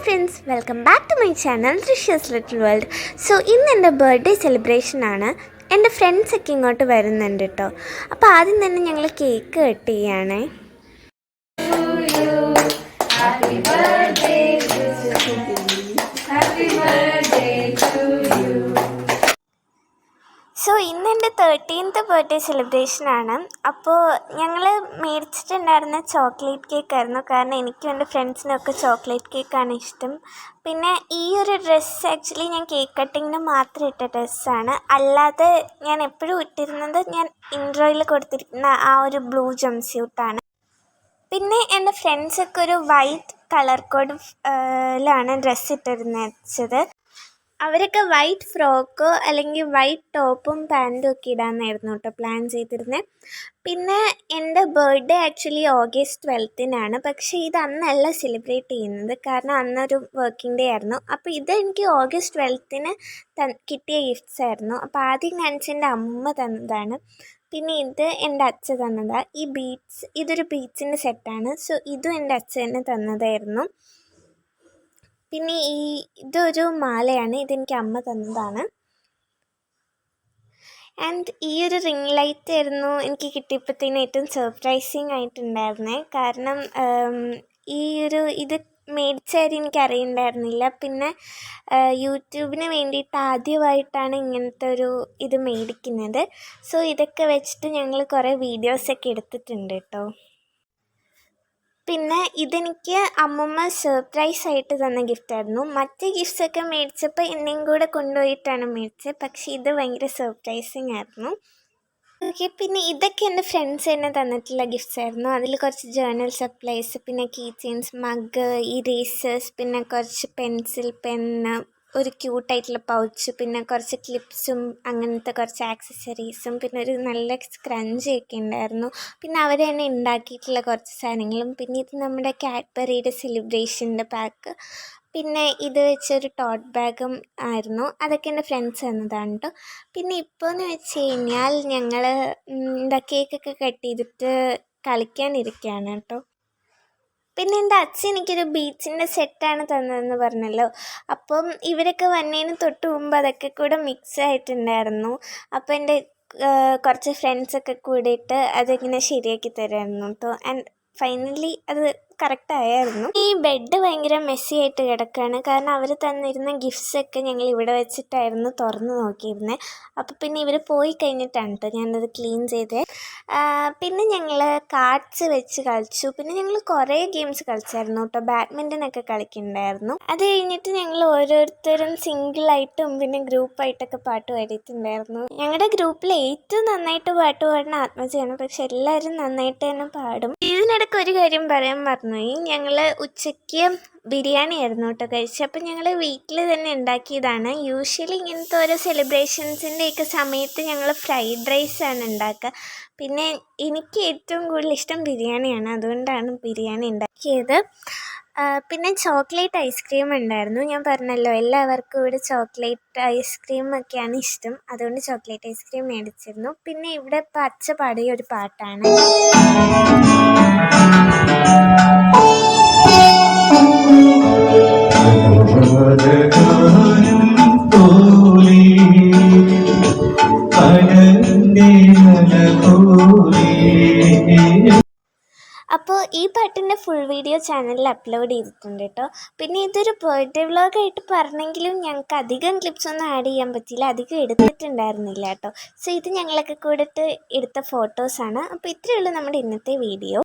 Friends, welcome back to my channel Rishya's little world. So ഇന്ന് എൻ്റെ birthday സെലിബ്രേഷനാണ്. എൻ്റെ ഫ്രണ്ട്സൊക്കെ ഇങ്ങോട്ട് വരുന്നുണ്ട് കേട്ടോ. അപ്പോൾ ആദ്യം തന്നെ ഞങ്ങൾ കേക്ക് കട്ട് ചെയ്യുകയാണേ. സോ ഇന്ന് എൻ്റെ 13th ബർത്ത്ഡേ സെലിബ്രേഷനാണ്. അപ്പോൾ ഞങ്ങൾ മേടിച്ചിട്ടുണ്ടായിരുന്ന ചോക്ലേറ്റ് കേക്കായിരുന്നു. കാരണം എനിക്കും എൻ്റെ ഫ്രണ്ട്സിനൊക്കെ ചോക്ലേറ്റ് കേക്കാണ് ഇഷ്ടം. പിന്നെ ഈ ഒരു ഡ്രസ്സ് ആക്ച്വലി ഞാൻ കേക്ക് കട്ടിങ്ങിന് മാത്രം ഇട്ട ഡ്രസ്സാണ്. അല്ലാതെ ഞാൻ എപ്പോഴും ഇട്ടിരുന്നത് ഞാൻ ഇൻട്രോയിൽ കൊടുത്തിരിക്കുന്ന ആ ഒരു ബ്ലൂ ജംപ് സ്യൂട്ടാണ്. പിന്നെ എൻ്റെ ഫ്രണ്ട്സൊക്കെ ഒരു വൈറ്റ് കളർ കോഡിലാണ് ഡ്രസ്സ് ഇട്ടിരുന്നത്. അവരൊക്കെ വൈറ്റ് ഫ്രോക്കോ അല്ലെങ്കിൽ വൈറ്റ് ടോപ്പും പാൻറ്റും ഒക്കെ ഇടാമെന്നായിരുന്നു കേട്ടോ പ്ലാൻ ചെയ്തിരുന്നത്. പിന്നെ എൻ്റെ ബർത്ത്ഡേ ആക്ച്വലി ഓഗസ്റ്റ് 12-നാണ്. പക്ഷേ ഇത് അന്നല്ല സെലിബ്രേറ്റ് ചെയ്യുന്നത്, കാരണം അന്നൊരു വർക്കിംഗ് ഡേ ആയിരുന്നു. അപ്പോൾ ഇത് എനിക്ക് ഓഗസ്റ്റ് 12-ന് കിട്ടിയ ഗിഫ്റ്റ്സ് ആയിരുന്നു. അപ്പോൾ ആദ്യം കാണിച്ച എൻ്റെ അമ്മ തന്നതാണ്. പിന്നെ ഇത് എൻ്റെ അച്ഛൻ തന്നതാണ്. ഈ ബീഡ്സ്, ഇതൊരു ബീഡ്സിൻ്റെ സെറ്റാണ്. സോ ഇതും എൻ്റെ അച്ഛന് തന്നതായിരുന്നു. പിന്നെ ഇതൊരു മാലയാണ്, ഇതെനിക്ക് അമ്മ തന്നതാണ്. ആൻഡ് ഈ ഒരു റിംഗ് ലൈറ്റ് ആയിരുന്നു എനിക്ക് കിട്ടിയപ്പോഴത്തേനും ഏറ്റവും സർപ്രൈസിങ് ആയിട്ടുണ്ടായിരുന്നേ. കാരണം ഇത് മേടിച്ച കാര്യം എനിക്കറിയണ്ടായിരുന്നില്ല. പിന്നെ യൂട്യൂബിന് വേണ്ടിയിട്ട് ആദ്യമായിട്ടാണ് ഇങ്ങനത്തെ ഒരു ഇത് മേടിക്കുന്നത്. സോ ഇതൊക്കെ വെച്ചിട്ട് ഞങ്ങൾ കുറേ വീഡിയോസൊക്കെ എടുത്തിട്ടുണ്ട് കേട്ടോ. പിന്നെ ഇതെനിക്ക് അമ്മൂമ്മ സർപ്രൈസായിട്ട് തന്ന ഗിഫ്റ്റായിരുന്നു. മറ്റ് ഗിഫ്റ്റ്സൊക്കെ മേടിച്ചപ്പോൾ എന്നെയും കൂടെ കൊണ്ടുപോയിട്ടാണ് മേടിച്ചത്. പക്ഷേ ഇത് ഭയങ്കര സർപ്രൈസിങ് ആയിരുന്നു. ഓക്കെ, പിന്നെ ഇതൊക്കെ എൻ്റെ ഫ്രണ്ട്സ് തന്നെ തന്നിട്ടുള്ള ഗിഫ്റ്റ്സ് ആയിരുന്നു. അതിൽ കുറച്ച് ജേർണൽ സപ്ലൈസ്, പിന്നെ കീ ചെയിൻസ്, മഗ്, ഇറേസേഴ്സ്, പിന്നെ കുറച്ച് പെൻസിൽ, പെന്ന്, ഒരു ക്യൂട്ടായിട്ടുള്ള പൗച്ച്, പിന്നെ കുറച്ച് ക്ലിപ്സും അങ്ങനത്തെ കുറച്ച് ആക്സസറീസും, പിന്നെ ഒരു നല്ല സ്ക്രഞ്ചൊക്കെ ഉണ്ടായിരുന്നു. പിന്നെ അവർ തന്നെ ഉണ്ടാക്കിയിട്ടുള്ള കുറച്ച് സാധനങ്ങളും. പിന്നെ ഇത് നമ്മുടെ കാഡ്ബറിയുടെ സെലിബ്രേഷൻ്റെ പാക്ക്. പിന്നെ ഇത് വെച്ചൊരു ടോട്ട് ബാഗും ആയിരുന്നു. അതൊക്കെ എൻ്റെ ഫ്രണ്ട്സ് തന്നതാണ് കേട്ടോ. പിന്നെ ഇപ്പോഴെന്ന് വെച്ച് കഴിഞ്ഞാൽ ഞങ്ങൾ കേക്കൊക്കെ കട്ട് ചെയ്തിട്ട് കളിക്കാനിരിക്കുകയാണ് കേട്ടോ. പിന്നെ എൻ്റെ അച്ഛൻ എനിക്കൊരു ബീച്ചിൻ്റെ സെറ്റാണ് തന്നതെന്ന് പറഞ്ഞല്ലോ. അപ്പം ഇവരൊക്കെ വന്നതിന് തൊട്ട് മുമ്പ് അതൊക്കെ കൂടെ മിക്സ് ആയിട്ടുണ്ടായിരുന്നു. അപ്പോൾ എൻ്റെ കുറച്ച് ഫ്രണ്ട്സൊക്കെ കൂടിയിട്ട് അതിങ്ങനെ ശരിയാക്കി തരുമായിരുന്നു കേട്ടോ. ആൻഡ് ഫൈനലി അത് കറക്റ്റായിരുന്നു. ഈ ബെഡ് ഭയങ്കര മെസ്സി ആയിട്ട് കിടക്കുകയാണ്. കാരണം അവർ തന്നിരുന്ന ഗിഫ്റ്റ്സൊക്കെ ഞങ്ങൾ ഇവിടെ വെച്ചിട്ടായിരുന്നു തുറന്ന് നോക്കിയിരുന്നത്. അപ്പോൾ പിന്നെ ഇവർ പോയി കഴിഞ്ഞിട്ടാണ് കേട്ടോ ഞാനത് ക്ലീൻ ചെയ്തത്. പിന്നെ ഞങ്ങൾ കാർഡ്സ് വെച്ച് കളിച്ചു. പിന്നെ ഞങ്ങൾ കുറേ ഗെയിംസ് കളിച്ചായിരുന്നു കേട്ടോ. ബാഡ്മിൻ്റനൊക്കെ കളിക്കുന്നുണ്ടായിരുന്നു. അത് കഴിഞ്ഞിട്ട് ഞങ്ങൾ ഓരോരുത്തരും സിംഗിളായിട്ടും പിന്നെ ഗ്രൂപ്പായിട്ടൊക്കെ പാട്ട് പാടിയിട്ടുണ്ടായിരുന്നു. ഞങ്ങളുടെ ഗ്രൂപ്പിൽ ഏറ്റവും നന്നായിട്ട് പാട്ട് പാടുന്ന ആത്മജയാണ്. പക്ഷെ എല്ലാവരും നന്നായിട്ട് തന്നെ പാടും. ഇതിനിടയ്ക്ക് ഒരു കാര്യം പറയാൻ മറന്നുപോയി. ഞങ്ങൾ ഉച്ചയ്ക്ക് ബിരിയാണി ആയിരുന്നു കേട്ടോ കഴിച്ചത്. അപ്പം ഞങ്ങൾ വീട്ടിൽ തന്നെ ഉണ്ടാക്കിയതാണ്. യൂഷ്വലി ഇങ്ങനത്തെ ഓരോ സെലിബ്രേഷൻസിൻ്റെയൊക്കെ സമയത്ത് ഞങ്ങൾ ഫ്രൈഡ് റൈസാണ് ഉണ്ടാക്കുക. പിന്നെ എനിക്ക് ഏറ്റവും കൂടുതൽ ഇഷ്ടം ബിരിയാണിയാണ്, അതുകൊണ്ടാണ് ബിരിയാണി ഉണ്ടാക്കിയത്. പിന്നെ ചോക്ലേറ്റ് ഐസ്ക്രീം ഉണ്ടായിരുന്നു. ഞാൻ പറഞ്ഞല്ലോ എല്ലാവർക്കും ഇവിടെ ചോക്ലേറ്റ് ഐസ്ക്രീമൊക്കെയാണ് ഇഷ്ടം, അതുകൊണ്ട് ചോക്ലേറ്റ് ഐസ്ക്രീം മേടിച്ചിരുന്നു. പിന്നെ ഇവിടെ ഇപ്പോൾ അച്ഛ പാടിയ ഒരു പാട്ടാണ്. അപ്പോൾ ഈ പാട്ടിൻ്റെ ഫുൾ വീഡിയോ ചാനലിൽ അപ്ലോഡ് ചെയ്തിട്ടുണ്ട് കേട്ടോ. പിന്നെ ഇതൊരു ബർത്ത്ഡേ വ്ളോഗായിട്ട് പറഞ്ഞെങ്കിലും ഞങ്ങൾക്ക് അധികം ക്ലിപ്സൊന്നും ആഡ് ചെയ്യാൻ പറ്റിയില്ല, അധികം എടുത്തിട്ടുണ്ടായിരുന്നില്ല കേട്ടോ. സോ ഇത് ഞങ്ങളൊക്കെ കൂടിയിട്ട് എടുത്ത ഫോട്ടോസാണ്. അപ്പോൾ ഇത്രയേ ഉള്ളൂ നമ്മുടെ ഇന്നത്തെ വീഡിയോ.